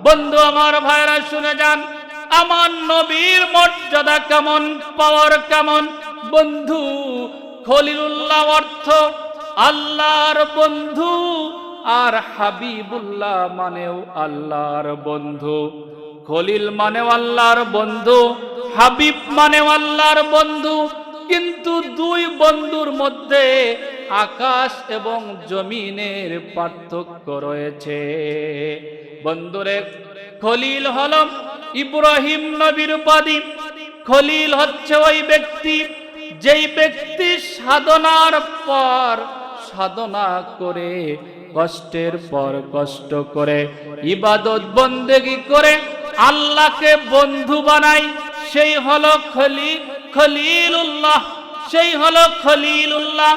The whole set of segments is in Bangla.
বন্ধু আমার ভাইরা শুনে যান, আমার নবীর মর্যাদা কেমন, পাওয়ার কেমন। বন্ধু, খলিলুল্লাহ অর্থ আল্লাহর বন্ধু, আর হাবিবুল্লাহ মানেও আল্লাহর বন্ধু। খলিল মানেও আল্লাহর বন্ধু, হাবিব মানেও আল্লাহর বন্ধু। কিন্তু দুই বন্ধুর মধ্যে আকাশ এবং জমিনের পার্থক্য রয়েছে। বন্ধুরে, খলিল হল ইব্রাহিম নবীর উপাধি। খলিল হচ্ছে ওই ব্যক্তি, যেই ব্যক্তি সাধনার পর সাধনা করে, কষ্টের পর কষ্ট করে, ইবাদত বন্দেগী করে আল্লাহকে বন্ধু বানায়, সেই হলো খলিলুল্লাহ। সেই হলো খলিলুল্লাহ।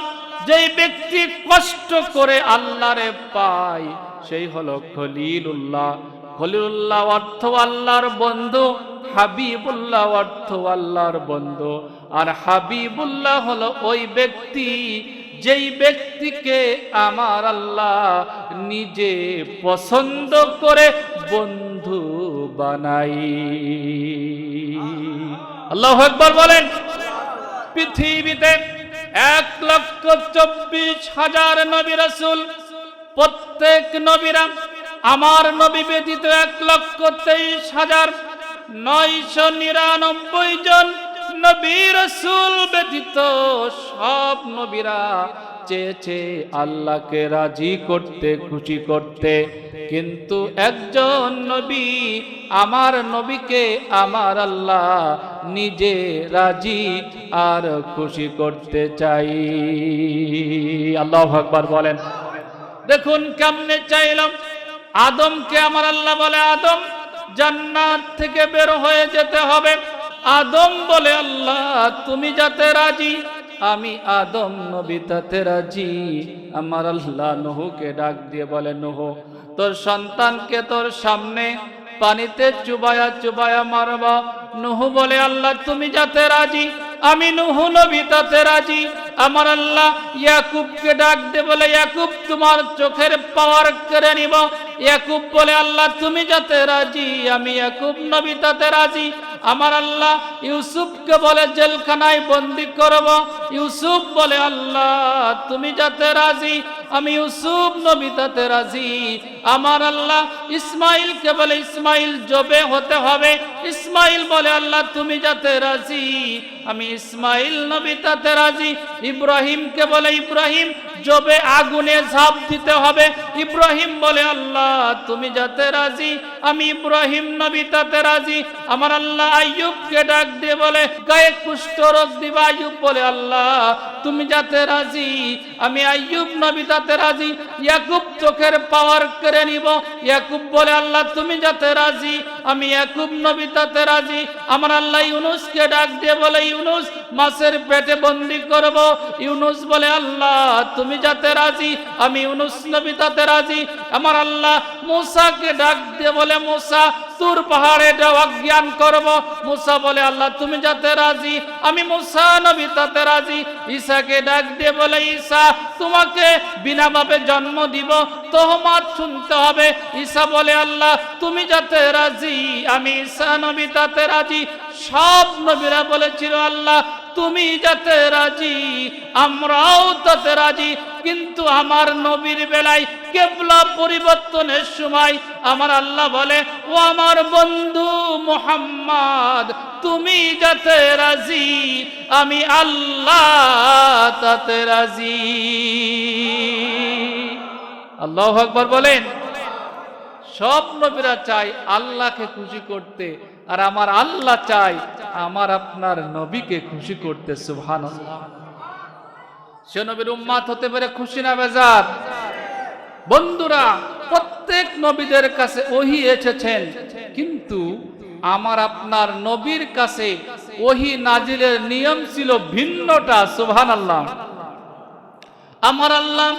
যেই ব্যক্তি কষ্ট করে আল্লাহরে পায়, সেই হলো খলিলুল্লাহ। খলিলুল্লাহ অর্থ আল্লাহর বন্ধু, হাবিবুল্লাহ অর্থ আল্লাহর বন্ধু। আর হাবিবুল্লাহ হলো ওই ব্যক্তি, যেই ব্যক্তিকে আমার আল্লাহ নিজে পছন্দ করে বন্ধু বানাই। আল্লাহু আকবার বলেন। পৃথিবীতে 1,24,000 নবী রাসূল, প্রত্যেক নবীরা, আমার নবী ব্যতীত 1,23,999 জন নবী রাসূল ব্যতীত সব নবীরা চেয়েছে আল্লাহকে রাজি করতে, খুশি করতে। কিন্তু একজন নবী, আমার নবীকে আমার আল্লাহ নিজে রাজি আর খুশি করতে চাই। আল্লাহু আকবার বলেন। দেখুন কেমনে চাইলাম। আদমকে আমার আল্লাহ বলে, আদম জান্নাত থেকে বের হয়ে যেতে হবে। আদম বলে, আল্লাহ তুমি যাতে রাজি, আমি আদম নবী তাতে রাজি। আমার আল্লাহ নূহকে ডাক দিয়ে বলে, নূহ তোর সন্তানকে তোর সামনে পানিতে চুবায়া চুবায়া মারবা। নূহ বলে, আল্লাহ তুমি যাতে রাজি, আমি নূহ নবী তাতে রাজি। আমার আল্লাহ ইয়াকুবকে ডাক দে বলে, ইয়াকুব তোমার চোখের পাওয়ার কেড়ে নিব। ইয়াকুব বলে, আল্লাহ তুমি যাতে রাজি, আমি ইয়াকুব নবী তাতে রাজি। আমার আল্লাহ ইউসুফকে বলে জেলখানায় বন্দি করব। ইউসুফ বলে, আল্লাহ তুমি যাতে রাজি, আমি ইউসুফ নবী তাতে রাজি। আমার আল্লাহ ইসমাইলকে বলে, ইসমাইল জবে হতে হবে। ইসমাইল বলে, আল্লাহ তুমি যাতে রাজি, আমি ইসমাইল নবী তাতে রাজি। ইব্রাহিমকে বলে, ইব্রাহিম জবে আগুনে ঝাঁপ দিতে হবে। ইব্রাহিম বলে, আল্লাহ তুমি যাতে রাজি, আমি ইব্রাহিম নবী তাতে রাজি। আমার আল্লাহ আইয়ুবকে ডাক দিয়ে বলে, গায়ে কুষ্ঠ রোগ দিবা। আইয়ুব বলে, আল্লাহ তুমি যাতে রাজি, আমি আইয়ুব নবী তাতে রাজি। ইয়াকুব চোখের পাওয়ার কেড়ে নিব। ইয়াকুব বলে, আল্লাহ তুমি যাতে রাজি, আমি ইয়াকুব নবী তাতে রাজি। আমার আল্লাহ ইউনুসকে ডাক দিয়ে বলে, ইউনুস মাছের পেটে বন্দি করব। ইউনুস বলে, আল্লাহ তুমি যাতে রাজি, আমি ইউনুস নবী তাতে রাজি। আমার আল্লাহ মূসাকে ডাক দিয়ে বলে, মূসা তুর পাহাড়ে অজ্ঞান করব। মূসা বলে, আল্লাহ তুমি যাতে রাজি, আমি মূসা নবী তাতে রাজি। ঈসাকে ডাক দিয়ে বলে, ঈসা তোমাকে বিনা ভাবে জন্ম দিব, তোহমাত শুনতে হবে। ঈসা বলে, আল্লাহ তুমি যাতে রাজি, আমি ঈসা নবী তাতে রাজি। সব নবীরা বলেছিল, আল্লাহ তুমি যাতে রাজি, আমরাও তাতে রাজি। কিন্তু আমার নবীর বেলায় কিবলা পরিবর্তনের সময় আমার আল্লাহ বলে, ও আমার বন্ধু মুহাম্মদ তুমি যাতে রাজি, আমি আল্লাহ তাতে রাজি। আল্লাহু আকবার বলেন। সব নবীরা চায় আল্লাহকে খুশি করতে, আর আমার আল্লাহ চায় আমার আপনার নবীকে খুশি করতে। সুবহানাল্লাহ। সে নবীর উম্মত হতে পারে খুশি না বেজার? বন্ধুরা, প্রত্যেক নবীদের কাছে ওহী এসেছেন, কিন্তু আমার আপনার নবীর কাছে ওহী নাজিলের নিয়ম ছিল ভিন্নটা। সুবহানাল্লাহ। আমার আল্লাহ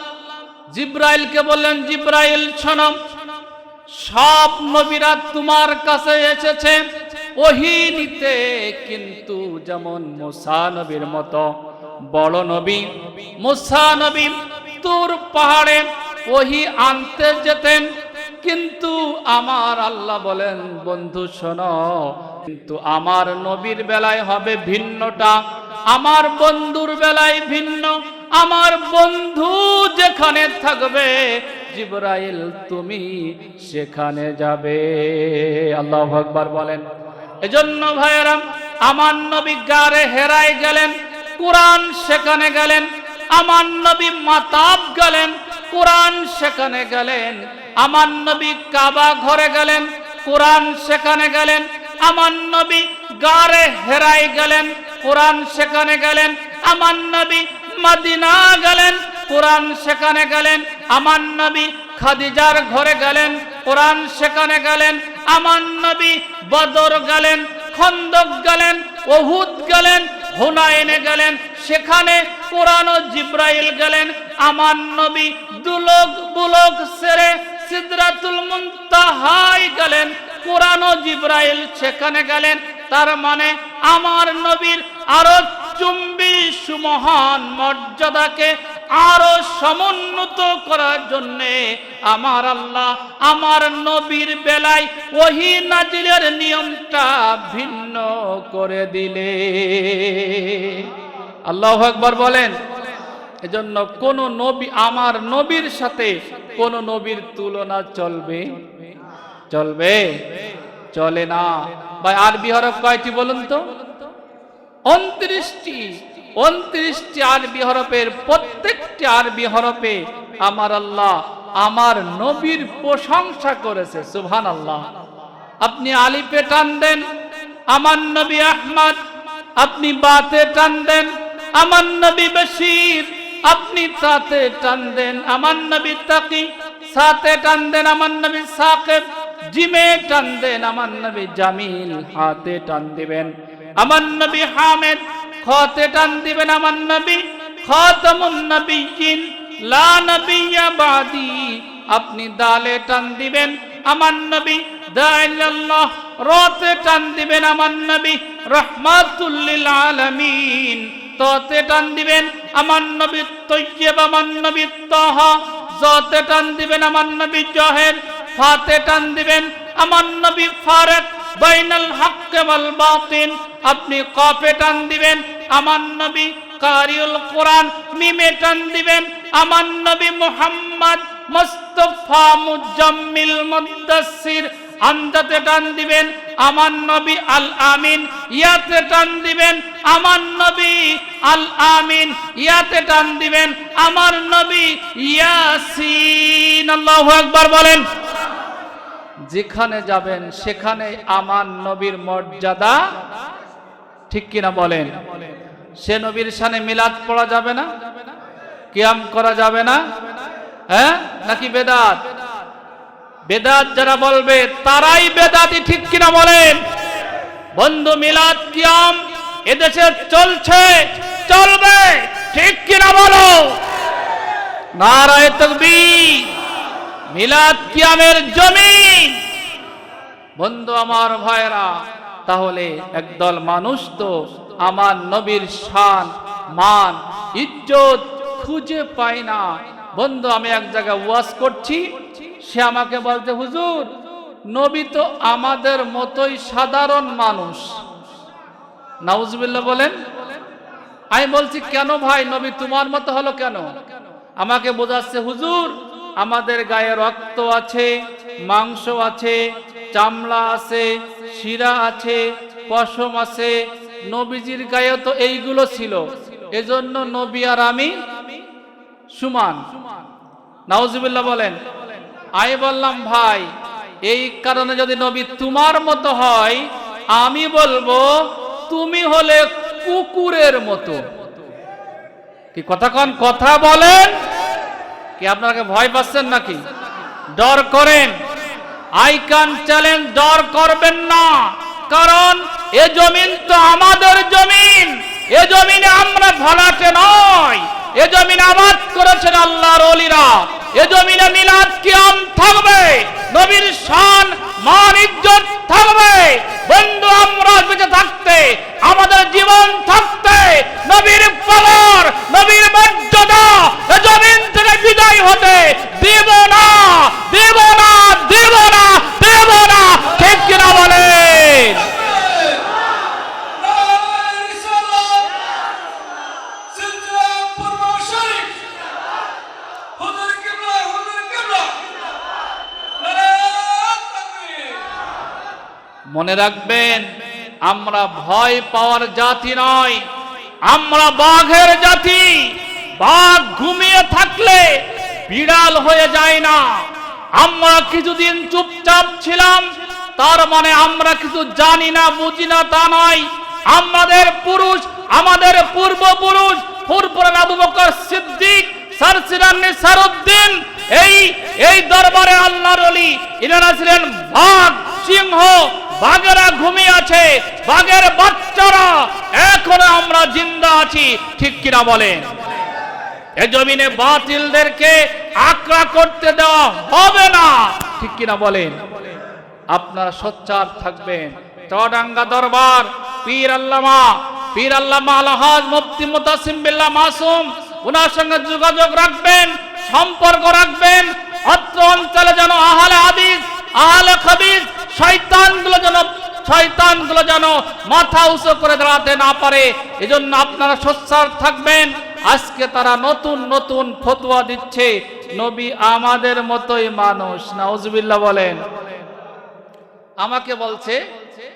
জিব্রাইলকে বললেন, জিব্রাইল শোনো, সব নবীরা তোমার কাছে এসেছে ওহী নিতে, কিন্তু যেমন মুসা নবীর মতো বড় নবী, মুসা নবী তুর পাহাড়ে ওহী আনতে যেতেন, কিন্তু আমার আল্লাহ বলেন, বন্ধু শোনো, কিন্তু আমার নবীর বেলায় হবে ভিন্নটা, আমার বন্ধুর বেলায় ভিন্ন। আমার বন্ধু যেখানে থাকবে জিবরাইল তুমি সেখানে যাবে। আল্লাহু আকবার বলেন। এজন্য ভাইয়েরা, আমার নবী গারে হেরায় গেলেন, কোরআন সেখানে গেলেন। আমার নবী মাতাব গেলেন, কোরআন সেখানে গেলেন। আমার নবী কাবা ঘরে গেলেন, কোরআন সেখানে গেলেন। আমার নবী গারে হেরায় গেলেন, কোরআন সেখানে গেলেন। আমার নবী মদিনা গেলেন, কোরআন সেখানে গেলেন। আমার নবী খাদিজার ঘরে গেলেন, কোরআন সেখানে গেলেন। আমার নবী বদর গেলেন, খন্দক গেলেন, উহুদ গেলেন, হুনাইনে গেলেন, সেখানে কোরআন ও জিবরাইল গেলেন। আমার নবী দুলক বুলক সেরে সিদরাতুল মুনতাহায় গেলেন, কোরআন ও জিবরাইল সেখানে গেলেন। তার মানে আমার নবীর আরো চুম্বি সুমহান মর্যাদাকে আরো সমুন্নত করার জন্য আমার আল্লাহ আমার নবীর বেলায় ওহী নাজিলের নিয়মটা ভিন্ন করে দিলে। আল্লাহু আকবার বলেন। এজন্য কোন নবী, আমার নবীর সাথে কোন নবীর তুলনা চলবে? চলবে? চলে না। ভাই আরবি হরফ কয়টি বলুন তো? 29টি। 29টি আরবি হরফের প্রত্যেকটি আরবি হরফে আমার আল্লাহ আমার নবীর প্রশংসা করেছে। সুবহানাল্লাহ। আপনি আলিফে টান দেন আমার নবী আহমদ, আপনি বাতে টান দেন আমার নবী বশীর, আপনি তাতে টান দেন আমার নবী তাকি, সাতে টান দেন আমার নবী সাকিব, জিমে টান দেন আমার নবী জামিল, হাতে টান দিবেন আমার নবী হামিদ, খতে টান দিবেন আমার নবী খাতামুন নবিয়্যিন লা নবিয়্যা বাদি, আপনি দালে টান দিবেন আমার নবী দাইলাল্লাহ, রতে টান দিবেন আমার নবী রাহমাতুল লিল আলামিন, ততে টান দিবেন আমার নবী তয়্যিব, আমার নবী তাহা, জতে টান দিবেন আমার নবী জাহের, ফাতে টান দিবেন আমার নবী ফারিক বাইনাল হক ওয়াল বাতিল, আপনি কফে টান দিবেন আমার নবী কারিউল কোরআন, মিমে টান দিবেন আমার নবী মুহাম্মদ মুস্তাফা মুজাম্মিল মুদাসসির, আমজাতে টান দিবেন আমার নবী আল আমিন, ইয়াতে টান দিবেন আমার নবী আল আমিন, ইয়াতে টান দিবেন আমার নবী ইয়াসিন। আল্লাহু আকবার বলেন। যেখানে যাবেন সেখানে আমার নবীর মর্যাদা, ঠিক কিনা বলেন? সে নবীর শানে মিলাদ পড়া যাবে না? কিয়াম করা যাবে না? হ্যাঁ নাকি বেদাত? বেদাত যারা বলবে তারাই বেদাতি, ঠিক কিনা বলেন? বন্ধু মিলাদ কিয়াম এদেশে চলছে, চলবে, ঠিক কিনা বলো? নারায়ে তাকবীর। মিলাদ কিয়ামের জমিন। বন্ধু আমার ভাইরা, তাহলে একদল মানুষ তো আমার নবীর শান মান ইজ্জত খুঁজে পায় না। বন্ধু আমি এক জায়গায় ওয়াজ করছি, সে আমাকে বলতে, হুজুর নবী তো আমাদের মতোই সাধারণ মানুষ। নাউজুবিল্লাহ বলেন। আমি বলছি কেন ভাই, নবী তোমার মতো হলো কেন? আমাকে বোঝাচ্ছে, হুজুর আমাদের গায়ে রক্ত আছে, মাংস আছে, চামড়া আছে, শিরা আছে, পশম আছে, নবীজির গায়ে তো এইগুলো ছিল, এজন্য নবী আর আমি সমান। নাউজুবিল্লাহ বলেন। আমি বললাম ভাই এই কারণে যদি নবী তোমার মতো হয়, আমি বলবো তুমি হলে কুকুরের মতো। কি কথা কন, কথা বলেন? কি আপনাকে ভয় পাচ্ছেন নাকি? ডর করেন? আই ক্যান চ্যালেঞ্জ, ডর করবেন না। কারণ এ জমিন তো আমাদের জমিন, এ জমিনে আমরা ভাড়াটে নয়, এ জমিন আবাদ করেছেন আল্লাহর ওলিরা। এ জমিনে মিলাদ কিয়াম থাকবে, নবীর শান মান ইজ্জত থাকবে, বন্ধু আমরা বেঁচে থাকতে, আমাদের জীবন থাকতে নবীর পাওয়ার, নবীর মর্যাদা এ জমিন থেকে বিদায় হতে দেব না, দেব না, দেব না, দেব না। ঠিক কিনা বলেন? মনে রাখবেন, আমরা ভয় পাওয়ার জাতি নয়, আমরা বাঘের জাতি। বাঘ ঘুমিয়ে থাকলে বিড়াল হয়ে যায় না। আমরা কিছুদিন চুপচাপ ছিলাম, তার মানে আমরা কিছু জানি না, বুঝি না তা নয়। আমাদের পুরুষ, আমাদের পূর্বপুরুষ ফুরফুরান আবু বকর সিদ্দিক, সারসিরান নিসারউদ্দিন, এই দরবারে আল্লাহর ওলি, ইনারা ছিলেন বাঘ, সিংহ। বাঘেরা ঘুমিয়ে আছে, বাঘের বাচ্চারা এখনো আমরা জিন্দা আছি। ঠিক কিনা বলেন? এ জমিনে বাতিলদেরকে আক্রা করতে দেওয়া হবে না। ঠিক কিনা বলেন? আপনারা সোচ্চার থাকবেন। চুয়াডাঙ্গা দরবার পীর আল্লামা আলহাজ মুফতি মুতাসিম বিল্লাহ মাসুম, ওনার সঙ্গে যোগাযোগ রাখবেন, সম্পর্ক রাখবেন। অত্র অঞ্চলে যেন আহলে হাদিস, আহলে হাদিস শয়তানগুলো যেন মাথা উঁচু করে দাঁড়াতে না পারে, এজন্য আপনারা সোচ্চার থাকবেন। আজকে তারা নতুন নতুন ফতোয়া দিচ্ছে, নবী আমাদের মতোই মানুষ। নাউজুবিল্লাহ বলেন। আমাকে বলছে,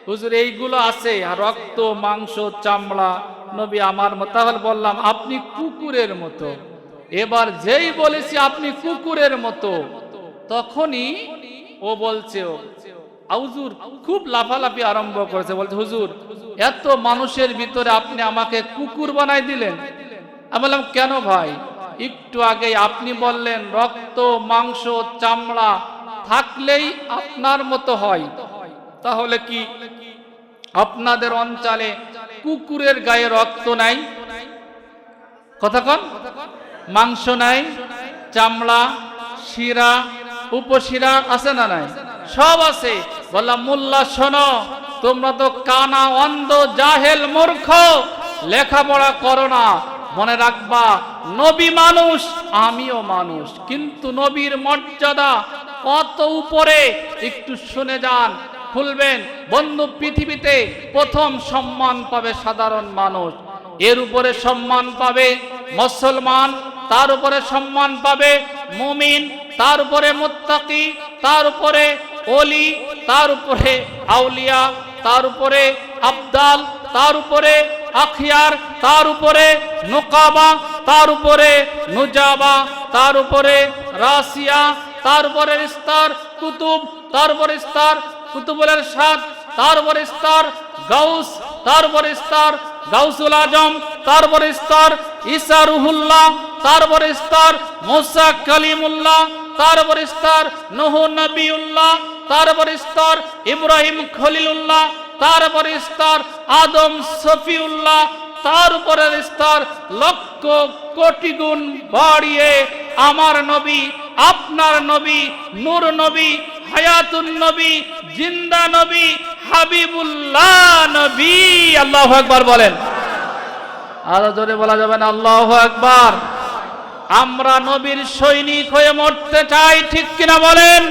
হুজুর এইগুলো আছে, রক্ত, মাংস, চামড়া, নবী আমার মতো। তাহলে বললাম আপনি কুকুরের মতো। এবার যেই বলেছি আপনি কুকুরের মতো, তখনই ও বলছে, হুজুর খুব লাফালাফি আরম্ভ করেছে, বলছে হুজুর এত মানুষের ভিতরে আপনি আমাকে কুকুর বানাই দিলেন। আমি বললাম কেন ভাই? একটু আগে আপনি বললেন রক্ত, মাংস, চামড়া থাকলেই আপনার মতো হয়। তাহলে কি আপনাদের অঞ্চলে কুকুরের গায়ে রক্ত নাই? কথা কন। মাংস নাই, চামড়া, শিরা, উপশিরা আছে না নাই? সব আছে। বললাম মোল্লা শোনো, তোমরা তো কানা, অন্ধ, জাহেল, মূর্খ, লেখাপড়া করো না। মনে রাখবা নবী মানুষ, আমিও মানুষ, কিন্তু নবীর মর্যাদা কত উপরে একটু শুনে যান, খুলবেন। বন্ধু, পৃথিবীতে প্রথম সম্মান পাবে সাধারণ মানুষ, এর উপরে সম্মান পাবে মুসলমান, তার উপরে সম্মান পাবে মুমিন, তার উপরে মুত্তাকি, তার উপরে ওলি, তার উপরে আউলিয়া, তার উপরে আবদাল, তার উপরে আখিয়ার, তার উপরে নুকাবা, তার উপরে নুজাবা, তার উপরে রাসিয়া, তার উপরে স্তর কুতুব, তার উপরে স্তর কুতুবুল ইরশাদ, তার উপরে স্তর গাউস, তার উপরে স্তর গাউসুল আজম, তার উপরে স্তর ঈসা রুহুল্লাহ, তার উপরে স্তর মুসা কালিমুল্লাহ, তার উপরে স্তর নূহ নবিউল্লাহ, তার উপরে স্তর ইব্রাহিম খলিলুল্লাহ, তার উপরে স্তর আদম সফিউল্লাহ, তার উপরে স্তর লক্ষ কোটি গুণ বাড়িয়ে আমার নবী, আপনার নবী, নূর নবী, হায়াতুন নবী, জিন্দা নবী, হাবিবুল্লাহ নবী। আল্লাহু আকবার বলেন। আরো জোরে বলা যাবে না? আল্লাহু আকবার। আমরা নবীর সৈনিক হয়ে মরতে চাই। ঠিক কিনা বলেন?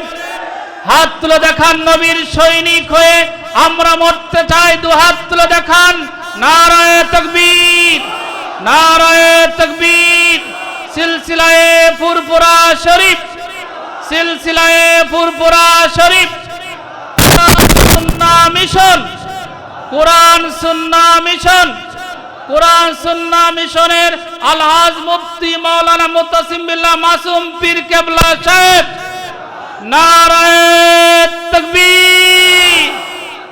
হাত তুলে দেখান, নবীর সৈনিক হয়ে আমরা মরতে চাই। দু হাত তুলে দেখান। নারায়ে তাকবীর, নারায়ে তাকবীর। সিলসিলায়ে ফুরফুরা শরীফ, সিলসিলায়ে ফুরফুরা শরীফ, সুন্নাহ মিশন, কোরআন সুন্নাহ মিশন, কোরআন সুন্নাহ মিশনের আলহাজ মুফতি মাওলানা মুতাসিম বিল্লাহ মাসুম পীর কেবলা সাহেব, নারায়ে